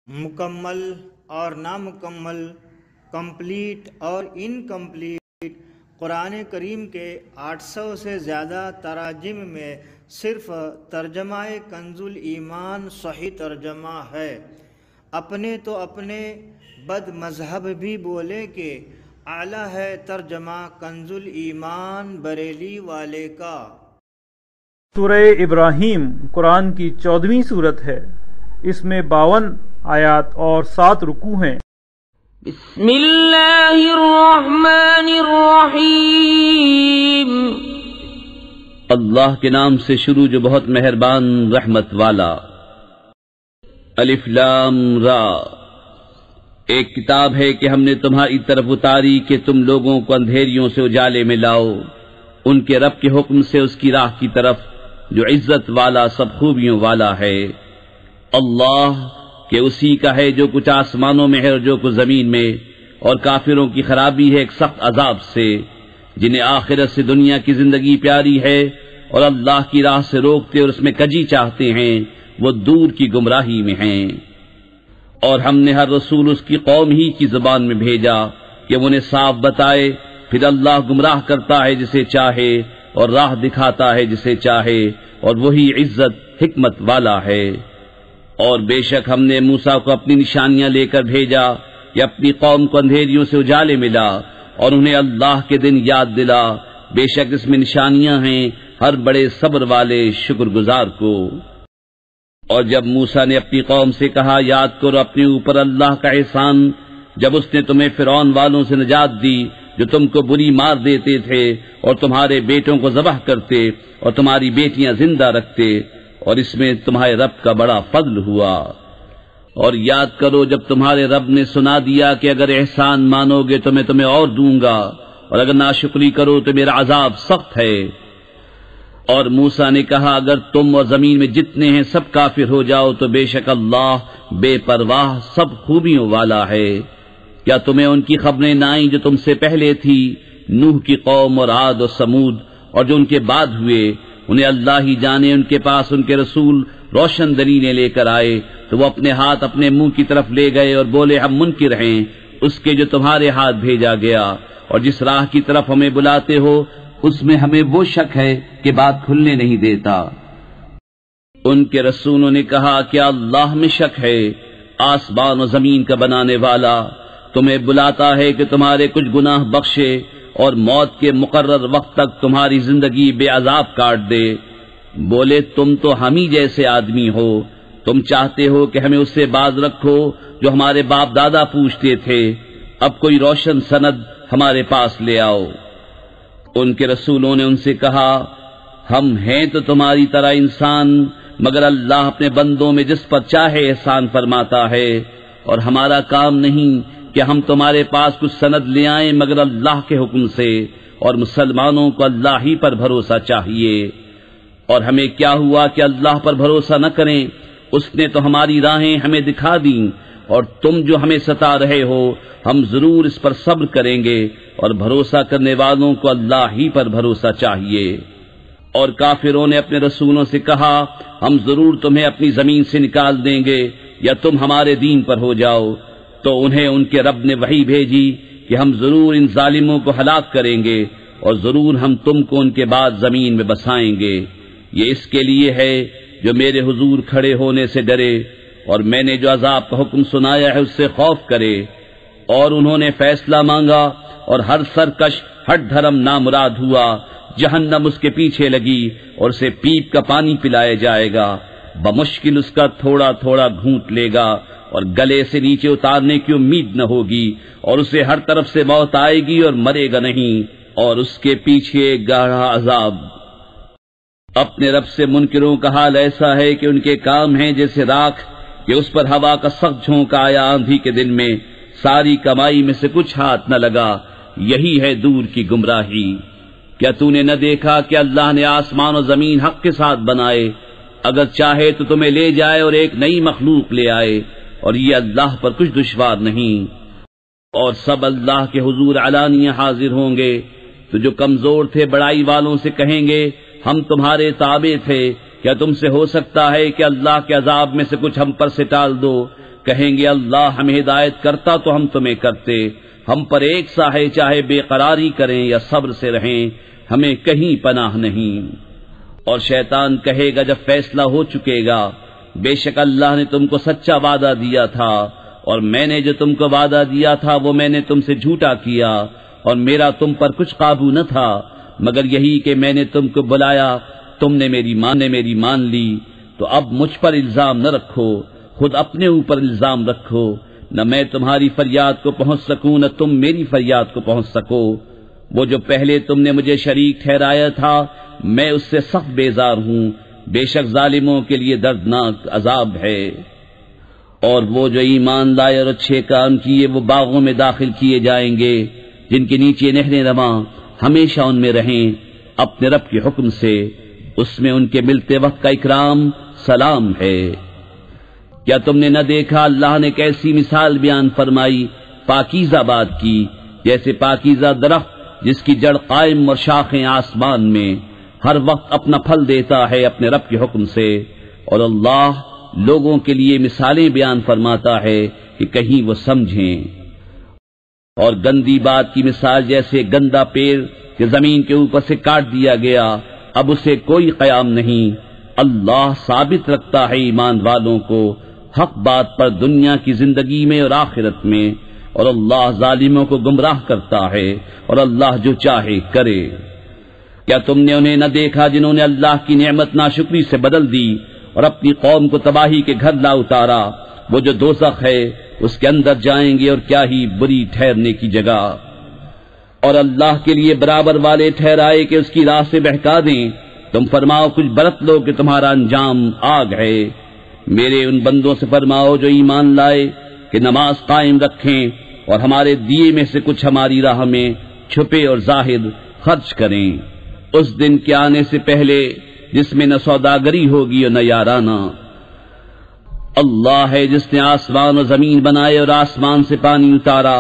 مکمل اور نامکمل، کمپلیٹ اور انکمپلیٹ، قرآن کریم کے 800 سے زیادہ تراجم میں صرف ترجمہ کنز الایمان صحیح ترجمہ ہے۔ اپنے تو اپنے بد مذہب بھی بولے کہ اعلیٰ ہے ترجمہ کنز الایمان بریلی والے کا۔ سورہ ابراہیم قرآن کی 14ویں سورت ہے۔ اس میں 52 آیات اور 7 رکوع ہیں۔ بسم اللہ الرحمن الرحیم۔ اللہ کے نام سے شروع جو بہت مہربان رحمت والا۔ الف لام را۔ ایک کتاب ہے کہ ہم نے تمہاری طرف اتاری کہ تم لوگوں کو اندھیریوں سے اجالے میں لاؤ، ان کے رب کے حکم سے اس کی راہ کی طرف جو عزت والا سب خوبیوں والا ہے۔ اللہ کہ اسی کا ہے جو کچھ آسمانوں میں ہے اور جو کچھ زمین میں، اور کافروں کی خرابی ہے ایک سخت عذاب سے، جنہیں آخرت سے دنیا کی زندگی پیاری ہے اور اللہ کی راہ سے روکتے اور اس میں کجی چاہتے ہیں، وہ دور کی گمراہی میں ہیں۔ اور ہم نے ہر رسول اس کی قوم ہی کی زبان میں بھیجا کہ وہ انہیں صاف بتائے، پھر اللہ گمراہ کرتا ہے جسے چاہے اور راہ دکھاتا ہے جسے چاہے، اور وہی عزت حکمت والا ہے۔ اور بے شک ہم نے موسیٰ کو اپنی نشانیاں لے کر بھیجا کہ اپنی قوم کو اندھیریوں سے اجالے ملا اور انہیں اللہ کے دن یاد دلا، بے شک اس میں نشانیاں ہیں ہر بڑے صبر والے شکر گزار کو۔ اور جب موسیٰ نے اپنی قوم سے کہا یاد کرو اپنے اوپر اللہ کا احسان، جب اس نے تمہیں فرعون والوں سے نجات دی جو تم کو بری مار دیتے تھے اور تمہارے بیٹوں کو ذبح کرتے اور تمہاری بیٹیاں زندہ رکھتے، اور اس میں تمہارے رب کا بڑا فضل ہوا۔ اور یاد کرو جب تمہارے رب نے سنا دیا کہ اگر احسان مانو گے تو میں تمہیں اور دوں گا، اور اگر ناشکری کرو تو میرا عذاب سخت ہے۔ اور موسیٰ نے کہا اگر تم اور زمین میں جتنے ہیں سب کافر ہو جاؤ تو بے شک اللہ بے پرواہ سب خوبیوں والا ہے۔ کیا تمہیں ان کی خبریں نہ آئیں جو تم سے پہلے تھی، نوح کی قوم اور عاد اور سمود، اور جو ان کے بعد ہوئے؟ انہیں اللہ ہی جانے، ان کے پاس ان کے رسول روشن دلیلیں لے کر آئے تو وہ اپنے ہاتھ اپنے منہ کی طرف لے گئے اور بولے ہم منکر ہیں اس کے جو تمہارے ہاتھ بھیجا گیا، اور جس راہ کی طرف ہمیں بلاتے ہو اس میں ہمیں وہ شک ہے کہ بات کھلنے نہیں دیتا۔ ان کے رسولوں نے کہا کیا اللہ میں شک ہے؟ آسمان و زمین کا بنانے والا تمہیں بلاتا ہے کہ تمہارے کچھ گناہ بخشے اور موت کے مقرر وقت تک تمہاری زندگی بے عذاب کاٹ دے۔ بولے تم تو ہم ہی جیسے آدمی ہو، تم چاہتے ہو کہ ہمیں اس سے باز رکھو جو ہمارے باپ دادا پوچھتے تھے، اب کوئی روشن سند ہمارے پاس لے آؤ۔ ان کے رسولوں نے ان سے کہا ہم ہیں تو تمہاری طرح انسان، مگر اللہ اپنے بندوں میں جس پر چاہے احسان فرماتا ہے، اور ہمارا کام نہیں کہ ہم تمہارے پاس کچھ سند لے آئیں مگر اللہ کے حکم سے، اور مسلمانوں کو اللہ ہی پر بھروسہ چاہیے۔ اور ہمیں کیا ہوا کہ اللہ پر بھروسہ نہ کریں؟ اس نے تو ہماری راہیں ہمیں دکھا دیں، اور تم جو ہمیں ستا رہے ہو ہم ضرور اس پر صبر کریں گے، اور بھروسہ کرنے والوں کو اللہ ہی پر بھروسہ چاہیے۔ اور کافروں نے اپنے رسولوں سے کہا ہم ضرور تمہیں اپنی زمین سے نکال دیں گے یا تم ہمارے دین پر ہو جاؤ، تو انہیں ان کے رب نے وحی بھیجی کہ ہم ضرور ان ظالموں کو ہلاک کریں گے، اور ضرور ہم تم کو ان کے بعد زمین میں بسائیں گے۔ یہ اس کے لیے ہے جو میرے حضور کھڑے ہونے سے ڈرے اور میں نے جو عذاب کا حکم سنایا ہے اس سے خوف کرے۔ اور انہوں نے فیصلہ مانگا اور ہر سرکش ہٹ دھرم نامراد ہوا، جہنم اس کے پیچھے لگی اور اسے پیپ کا پانی پلایا جائے گا، بمشکل اس کا تھوڑا تھوڑا گھونٹ لے گا اور گلے سے نیچے اتارنے کی امید نہ ہوگی، اور اسے ہر طرف سے موت آئے گی اور مرے گا نہیں، اور اس کے پیچھے گہرا عذاب۔ اپنے رب سے منکروں کا حال ایسا ہے کہ ان کے کام ہیں جیسے راکھ کہ اس پر ہوا کا سخت جھونکا آیا آندھی کے دن میں، ساری کمائی میں سے کچھ ہاتھ نہ لگا، یہی ہے دور کی گمراہی۔ کیا تو نے نہ دیکھا کہ اللہ نے آسمان و زمین حق کے ساتھ بنائے؟ اگر چاہے تو تمہیں لے جائے اور ایک نئی مخلوق لے آئے، اور یہ اللہ پر کچھ دشوار نہیں۔ اور سب اللہ کے حضور علانیہ حاضر ہوں گے، تو جو کمزور تھے بڑائی والوں سے کہیں گے ہم تمہارے تابع تھے، کیا تم سے ہو سکتا ہے کہ اللہ کے عذاب میں سے کچھ ہم پر سے ٹال دو؟ کہیں گے اللہ ہمیں ہدایت کرتا تو ہم تمہیں کرتے، ہم پر ایک سا ہے، چاہے بے قراری کریں یا صبر سے رہیں، ہمیں کہیں پناہ نہیں۔ اور شیطان کہے گا جب فیصلہ ہو چکے گا، بے شک اللہ نے تم کو سچا وعدہ دیا تھا، اور میں نے جو تم کو وعدہ دیا تھا وہ میں نے تم سے جھوٹا کیا، اور میرا تم پر کچھ قابو نہ تھا مگر یہی کہ میں نے تم کو بلایا، تم نے میری مان لی، تو اب مجھ پر الزام نہ رکھو، خود اپنے اوپر الزام رکھو، نہ میں تمہاری فریاد کو پہنچ سکوں نہ تم میری فریاد کو پہنچ سکو۔ وہ جو پہلے تم نے مجھے شریک ٹھہرایا تھا میں اس سے سخت بیزار ہوں، بے شک ظالموں کے لیے دردناک عذاب ہے۔ اور وہ جو ایمان لائے اور اچھے کام کیے وہ باغوں میں داخل کیے جائیں گے جن کے نیچے نہریں رواں، ہمیشہ ان میں رہیں اپنے رب کے حکم سے، اس میں ان کے ملتے وقت کا اکرام سلام ہے۔ کیا تم نے نہ دیکھا اللہ نے کیسی مثال بیان فرمائی پاکیزہ بات کی، جیسے پاکیزہ درخت جس کی جڑ قائم اور شاخیں آسمان میں، ہر وقت اپنا پھل دیتا ہے اپنے رب کے حکم سے، اور اللہ لوگوں کے لیے مثالیں بیان فرماتا ہے کہ کہیں وہ سمجھیں۔ اور گندی بات کی مثال جیسے گندا پیڑ کہ زمین کے اوپر سے کاٹ دیا گیا، اب اسے کوئی قیام نہیں۔ اللہ ثابت رکھتا ہے ایمان والوں کو حق بات پر دنیا کی زندگی میں اور آخرت میں، اور اللہ ظالموں کو گمراہ کرتا ہے، اور اللہ جو چاہے کرے۔ کیا تم نے انہیں نہ دیکھا جنہوں نے اللہ کی نعمت ناشکری سے بدل دی اور اپنی قوم کو تباہی کے گھر لا اتارا؟ وہ جو دوزخ ہے اس کے اندر جائیں گے، اور کیا ہی بری ٹھہرنے کی جگہ۔ اور اللہ کے لیے برابر والے ٹھہرائے کہ اس کی راہ سے بہکا دیں، تم فرماؤ کچھ برت لو کہ تمہارا انجام آگ ہے۔ میرے ان بندوں سے فرماؤ جو ایمان لائے کہ نماز قائم رکھیں اور ہمارے دیے میں سے کچھ ہماری راہ میں چھپے اور ظاہر خرچ کریں، اس دن کے آنے سے پہلے جس میں نہ سوداگری ہوگی اور نہ یارانہ۔ اللہ ہے جس نے آسمان اور زمین بنائے اور آسمان سے پانی اتارا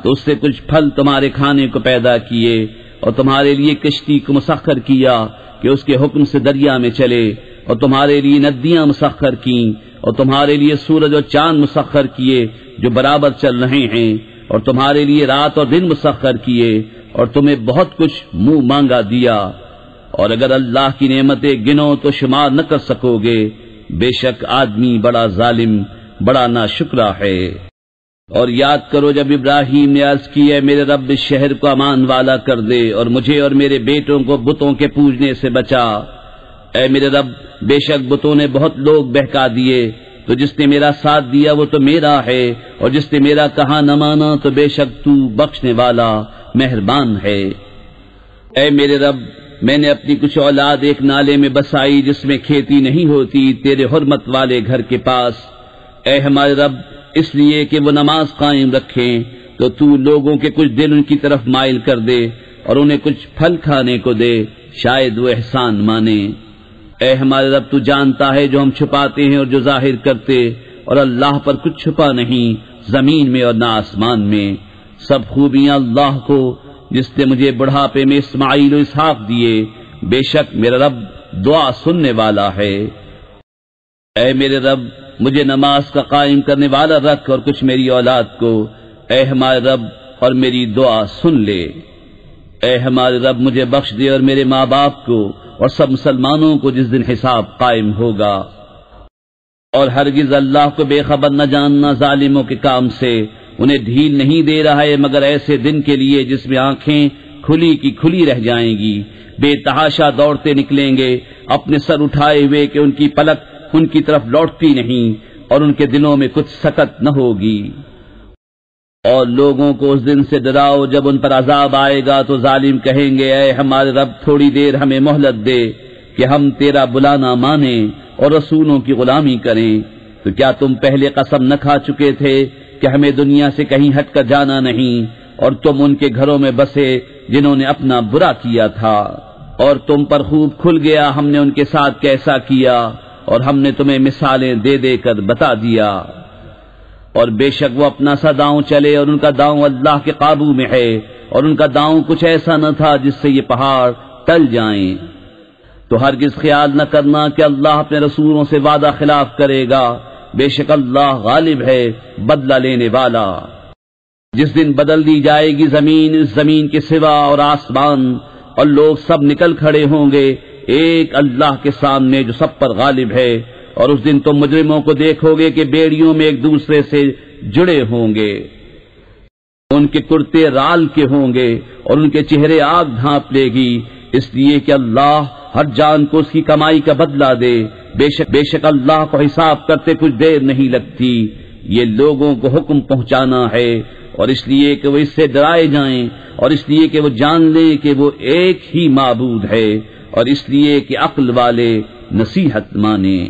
تو اس سے کچھ پھل تمہارے کھانے کو پیدا کیے، اور تمہارے لیے کشتی کو مسخر کیا کہ اس کے حکم سے دریا میں چلے، اور تمہارے لیے ندیاں مسخر کیں، اور تمہارے لیے سورج اور چاند مسخر کیے جو برابر چل رہے ہیں، اور تمہارے لیے رات اور دن مسخر کیے، اور تمہیں بہت کچھ منہ مانگا دیا۔ اور اگر اللہ کی نعمتیں گنو تو شمار نہ کر سکو گے، بے شک آدمی بڑا ظالم، بڑا ناشکرا ہے۔ اور یاد کرو جب ابراہیم نے عرض کی ہے میرے رب اس شہر کو امان والا کر دے اور مجھے اور میرے بیٹوں کو بتوں کے پوجنے سے بچا۔ اے میرے رب بے شک بتوں نے بہت لوگ بہکا دیے، تو جس نے میرا ساتھ دیا وہ تو میرا ہے، اور جس نے میرا کہا نہ مانا تو بے شک تو بخشنے والا مہربان ہے۔ اے میرے رب میں نے اپنی کچھ اولاد ایک نالے میں بسائی جس میں کھیتی نہیں ہوتی تیرے حرمت والے گھر کے پاس۔ اے ہمارے رب اس لیے کہ وہ نماز قائم رکھیں تو تو لوگوں کے کچھ دل ان کی طرف مائل کر دے اور انہیں کچھ پھل کھانے کو دے، شاید وہ احسان مانے۔ اے ہمارے رب تو جانتا ہے جو ہم چھپاتے ہیں اور جو ظاہر کرتے، اور اللہ پر کچھ چھپا نہیں زمین میں اور نہ آسمان میں۔ سب خوبیاں اللہ کو جس نے مجھے بڑھاپے میں اسماعیل و اسحاق دیے، بے شک میرا رب دعا سننے والا ہے۔ اے میرے رب مجھے نماز کا قائم کرنے والا رکھ اور کچھ میری اولاد کو، اے ہمارے رب اور میری دعا سن لے۔ اے ہمارے رب مجھے بخش دے اور میرے ماں باپ کو اور سب مسلمانوں کو جس دن حساب قائم ہوگا۔ اور ہرگز اللہ کو بے خبر نہ جاننا ظالموں کے کام سے، انہیں ڈھیل نہیں دے رہا ہے مگر ایسے دن کے لیے جس میں آنکھیں کھلی کی کھلی رہ جائیں گی، بے تحاشا دوڑتے نکلیں گے اپنے سر اٹھائے ہوئے کہ ان کی پلک ان کی طرف لوٹتی نہیں اور ان کے دلوں میں کچھ سکت نہ ہوگی۔ اور لوگوں کو اس دن سے ڈراؤ جب ان پر عذاب آئے گا تو ظالم کہیں گے اے ہمارے رب تھوڑی دیر ہمیں مہلت دے کہ ہم تیرا بلانا مانیں اور رسولوں کی غلامی کریں۔ تو کیا تم پہلے قسم نہ کھا چکے تھے کہ ہمیں دنیا سے کہیں ہٹ کر جانا نہیں، اور تم ان کے گھروں میں بسے جنہوں نے اپنا برا کیا تھا، اور تم پر خوب کھل گیا ہم نے ان کے ساتھ کیسا کیا، اور ہم نے تمہیں مثالیں دے دے کر بتا دیا۔ اور بے شک وہ اپنا سا داؤں چلے اور ان کا داؤں اللہ کے قابو میں ہے، اور ان کا داؤں کچھ ایسا نہ تھا جس سے یہ پہاڑ ٹل جائیں۔ تو ہرگز خیال نہ کرنا کہ اللہ اپنے رسولوں سے وعدہ خلاف کرے گا، بے شک اللہ غالب ہے بدلہ لینے والا۔ جس دن بدل دی جائے گی زمین اس زمین کے سوا اور آسمان، اور لوگ سب نکل کھڑے ہوں گے ایک اللہ کے سامنے جو سب پر غالب ہے، اور اس دن تم مجرموں کو دیکھو گے کہ بیڑیوں میں ایک دوسرے سے جڑے ہوں گے، ان کے کرتے رال کے ہوں گے اور ان کے چہرے آگ ڈھانپ لے گی، اس لیے کہ اللہ ہر جان کو اس کی کمائی کا بدلہ دے، بے شک اللہ کو حساب کرتے کچھ دیر نہیں لگتی۔ یہ لوگوں کو حکم پہنچانا ہے، اور اس لیے کہ وہ اس سے ڈرائے جائیں، اور اس لیے کہ وہ جان لیں کہ وہ ایک ہی معبود ہے، اور اس لیے کہ عقل والے نصیحت مانیں۔